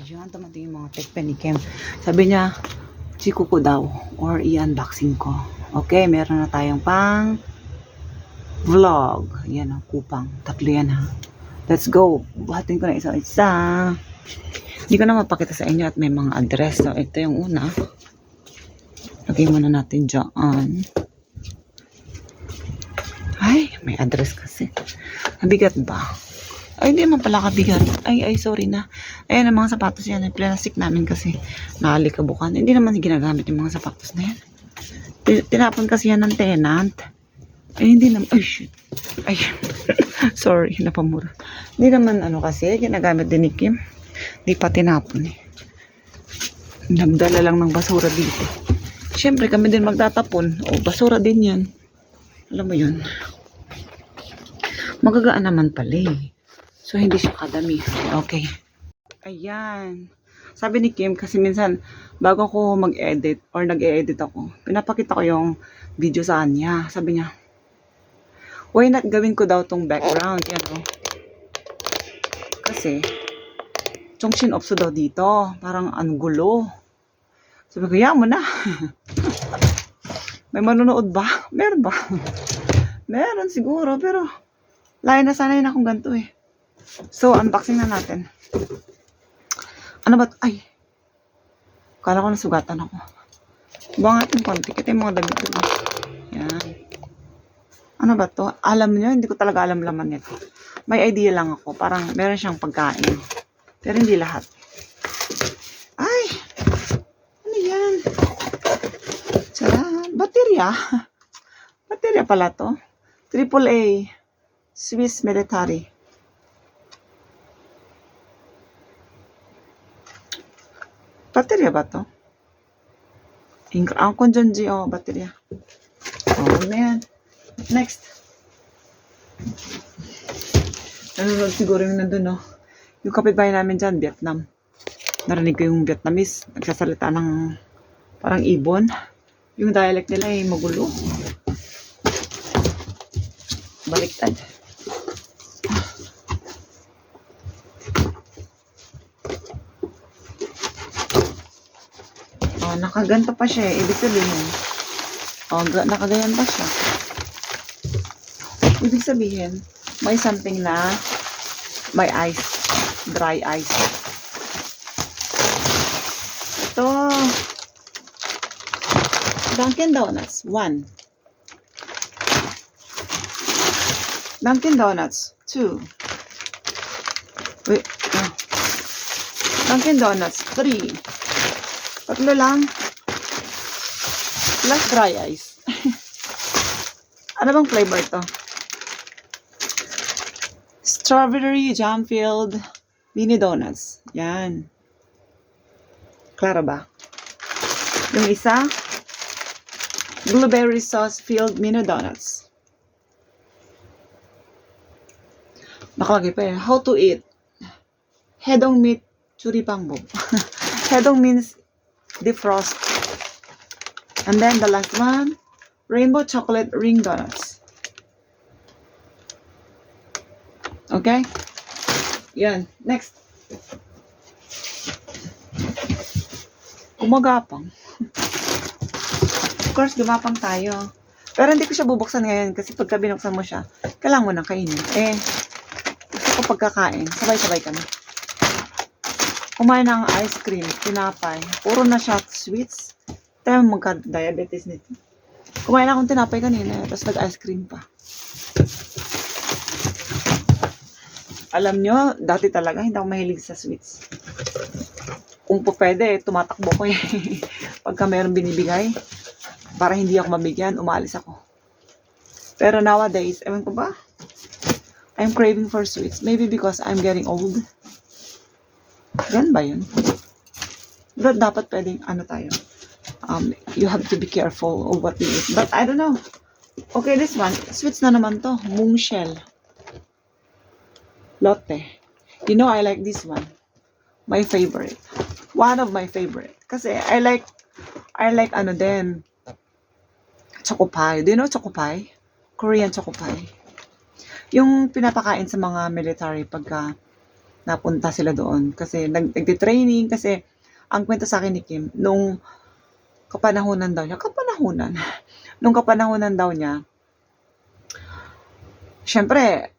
Ayan, dumating yung mga tekpe ni Kim. Sabi niya, chiko ko daw, or i-unboxing ko. Okay, meron na tayong pang vlog. Yan ang kupang. Tatlo yan ha. Let's go. Buhatin ko na isa-isa. Hindi ko na mapakita sa inyo at may mga address. So, ito yung una. Lagay muna natin dyan. Ay, may address kasi. Mabigat ba? Ay, hindi naman pala kabigat. Ay, sorry na. Ayan, ang mga sapatos yan. Plastic namin kasi naalikabukan. Hindi naman ginagamit yung mga sapatos na yan. Tinapon kasi yan ng tenant. Ay, hindi naman. Ay, shit. Ay, sorry, napamura. Hindi naman kasi, ginagamit din ni Kim. Hindi pa tinapon eh. Nagdala lang ng basura dito. Siyempre, kami din magtatapon. O, basura din yan. Alam mo yun. Magagaan naman pala eh. So, hindi siya kadami. Okay. Ayan. Sabi ni Kim, kasi minsan, bago ako mag-edit or nag-e-edit ako, pinapakita ko yung video sa kanya. Sabi niya, why not gawin ko daw tong background? Yan o. Kasi, Chongshin Opso daw dito. Parang gulo. Sabi ko, yan mo na. May manonood ba? Meron ba? Meron siguro, pero layo na sanay na akong ganito eh. So, unboxing na natin. Ano ba? Ay. Kala ko nasugatan ako. Bangatin konti. Kita yung mga damit ko. Yan. Ano ba to? Alam niyo, hindi ko talaga alam laman nito. May idea lang ako. Parang meron siyang pagkain. Pero hindi lahat. Ay! Ano yan? Tara! Baterya. Baterya pala to. AAA. Swiss Military. Baterya ba to? Ang konjonji, baterya. Man. Next. Nanonood siguro yung nandun, Yung kapitbahay namin dyan, Vietnam. Narinig ko yung Vietnamese. Nagsasalita ng parang ibon. Yung dialect nila ay magulo. Baliktad. Nakaganto pa siya eh. Ibig sabihin, nakagayan pa siya. Ibig sabihin, may something na may ice. Dry ice. Ito. Dunkin Donuts. 1. Dunkin Donuts. 2. Wait. Dunkin Donuts. 3. Tatlo lang. Plus dry ice. Ano bang flavor to? Strawberry jam-filled mini donuts. Yan. Klaro ba? Yung isa, blueberry sauce-filled mini donuts. Nakalagay pa how to eat. Hedong meat churipangbong. Hedong means defrost. And then the last one, rainbow chocolate ring donuts. Okay? Yan. Next. Gumagapang. Of course, gumapang tayo. Pero hindi ko siya bubuksan ngayon kasi pagka binuksan mo siya, kailangan mo nang kainin. Gusto ko pagkakain. Sabay-sabay kami. Kumain ng ice cream, tinapay. Puro na siya sweets. Tayo magka-diabetes nito. Kumain akong tinapay kanina, tapos nag-ice cream pa. Alam nyo, dati talaga hindi ako mahilig sa sweets. Kung po pwede, tumatakbo ko pagka mayroong binibigay. Para hindi ako mabigyan, umalis ako. Pero nowadays, ewan ko ba? I'm craving for sweets. Maybe because I'm getting old. Gan ba yun? But dapat pwedeng tayo. You have to be careful of what you eat. But I don't know. Okay, this one. Sweets na naman to. Mung shell. Lotte. You know, I like this one. My favorite. One of my favorite. Kasi I like din. Choco pie. Do you know choco pie? Korean choco pie. Yung pinapakain sa mga military pagka napunta sila doon. Kasi nagtitraining, kasi ang kwento sa akin ni Kim, nung kapanahunan daw niya, nung kapanahunan daw niya, syempre,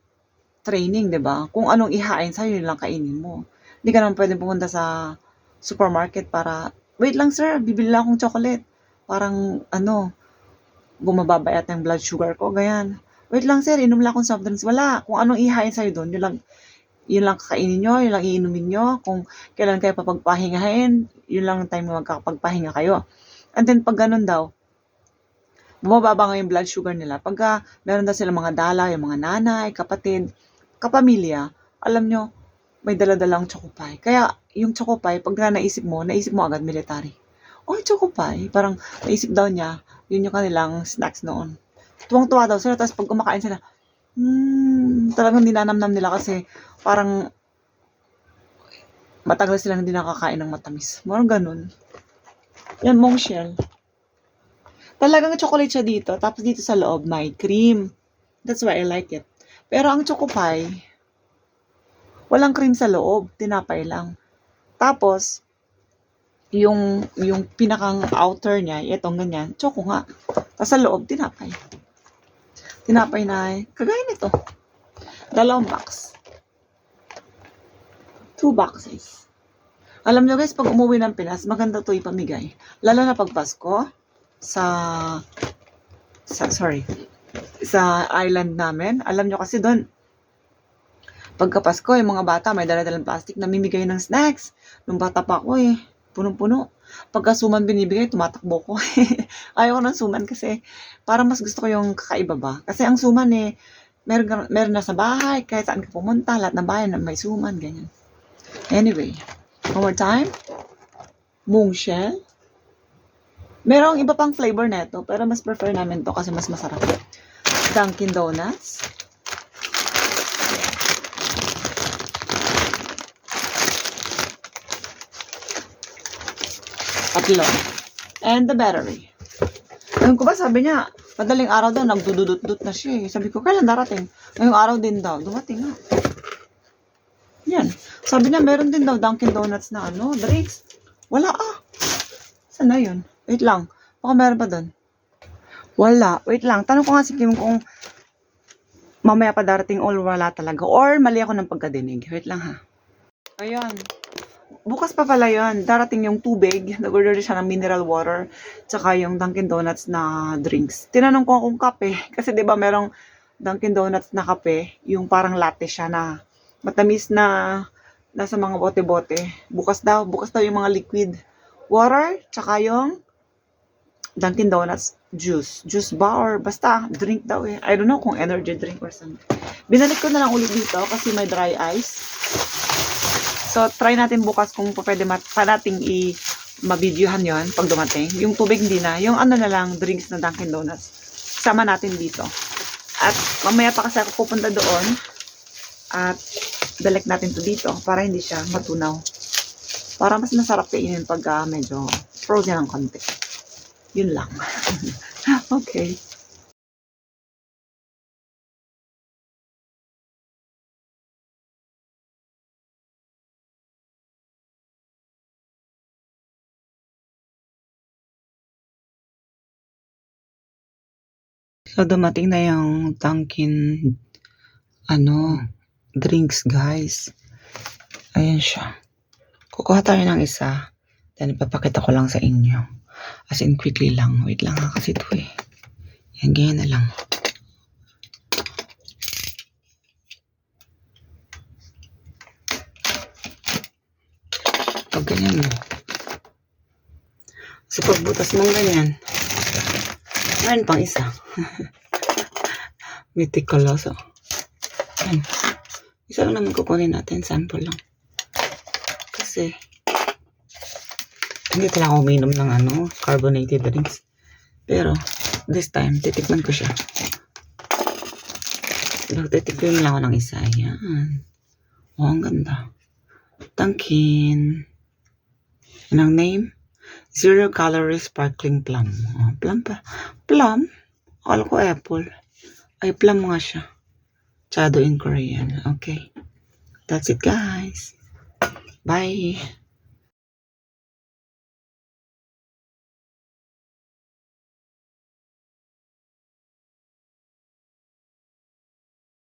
training, 'di ba? Kung anong ihain sa'yo, yun lang kainin mo. Hindi ka naman pwedeng pumunta sa supermarket para, wait lang sir, bibili lang akong chocolate. Parang, bumababa yata yung blood sugar ko, ganyan. Wait lang sir, inom lang akong soft drinks. Wala. Kung anong ihain sa'yo doon, yun lang kakainin nyo, yun lang iinumin nyo. Kung kailan kayo papagpahingahin, yun lang yung time na magkakapagpahinga kayo. And then, pag ganun daw, bumababa nga yung blood sugar nila. Pagka meron daw sila mga dala, yung mga nanay, kapatid, kapamilya, alam nyo, may dala-dalang chocopie. Kaya, yung chocopie, pag naisip mo agad military. Oh, chocopie. Parang naisip daw niya, yun yung kanilang snacks noon. Tuwang-tuwa daw sila. Tapos pag kumakain sila, talagang dinanamnam nila kasi parang matagal sila hindi nakakain ng matamis. Parang ganun. Yan, Mong Shell. Talagang chocolate siya dito. Tapos dito sa loob, may cream. That's why I like it. Pero ang choco pie, walang cream sa loob. Tinapay lang. Tapos, yung pinakang outer niya, itong ganyan, choco nga. Tapos sa loob, tinapay. Tinapay na, kagaya nito. 2 box. 2 boxes. Alam nyo guys, pag umuwi ng Pinas, maganda to ipamigay. Lalo na pag Pasko, sa island namin. Alam nyo kasi doon, pagka Pasko, yung mga bata may dala-dalang plastic, namimigay ng snacks. Nung bata pa ako punong-puno. Pagka suman binibigay, tumatakbo ko. Ayaw ko ng suman kasi parang mas gusto ko yung kakaiba ba. Kasi ang suman meron na sa bahay, kahit saan ka pumunta, lahat ng bahay na may suman, ganyan. Anyway, one more time. Mung Shell. Merong iba pang flavor neto, pero mas prefer namin to kasi mas masarap. Dunkin Donuts. Tatlo. And the battery. Ngayon ko ba, sabi niya, madaling araw daw, nagdududut-dut na siya. Sabi ko, kailan darating? Ngayong araw din daw. Dumating nga. Yan. Sabi niya, meron din daw Dunkin Donuts na drinks. Wala Saan na yun? Wait lang. Baka meron pa doon. Wala. Wait lang. Tanong ko nga si Kim kung mamaya pa darating or wala talaga. Or mali ako ng pagkadinig. Wait lang ha. Ayan. Bukas pa pala yun. Darating yung tubig. Nag-order siya ng mineral water. Tsaka yung Dunkin Donuts na drinks. Tinanong ko kung kape. Kasi diba merong Dunkin Donuts na kape. Yung parang latte siya na matamis na nasa mga bote-bote. Bukas daw yung mga liquid water. Tsaka yung Dunkin Donuts juice. Juice ba or basta drink daw I don't know kung energy drink or something. Binalik ko na lang ulit dito kasi may dry ice. So, try natin bukas kung pwede pa nating ma-videohan yon pag dumating. Yung tubig hindi na. Yung na lang, drinks na Dunkin Donuts. Sama natin dito. At mamaya pa kasi ako pupunta doon. At balik natin to dito para hindi siya matunaw. Para mas masarap kainin pag medyo frozen ng konti. Yun lang. Okay. So, dumating na yung Dunkin drinks, guys. Ayan siya. Kukuha tayo ng isa. Then, ipapakita ko lang sa inyo. As in, quickly lang. Wait lang ha, kasi ito Yan, ganyan na lang. Pag ganyan mo. Kasi pagbutas mong ganyan, meron pang isa. Meticuloso. Yan. Isa lang naman kukunin natin. Sample lang. Kasi, hindi talaga ako uminom ng carbonated drinks. Pero, this time, titikman ko siya. Titikman lang ako ng isa. Yan. Ang ganda. Dunkin. Anong name? Zero Calorie Sparkling Plum. Plum pa. Plum? Akala ko apple. Ay, plum nga siya. Chado in Korean. Okay. That's it, guys. Bye.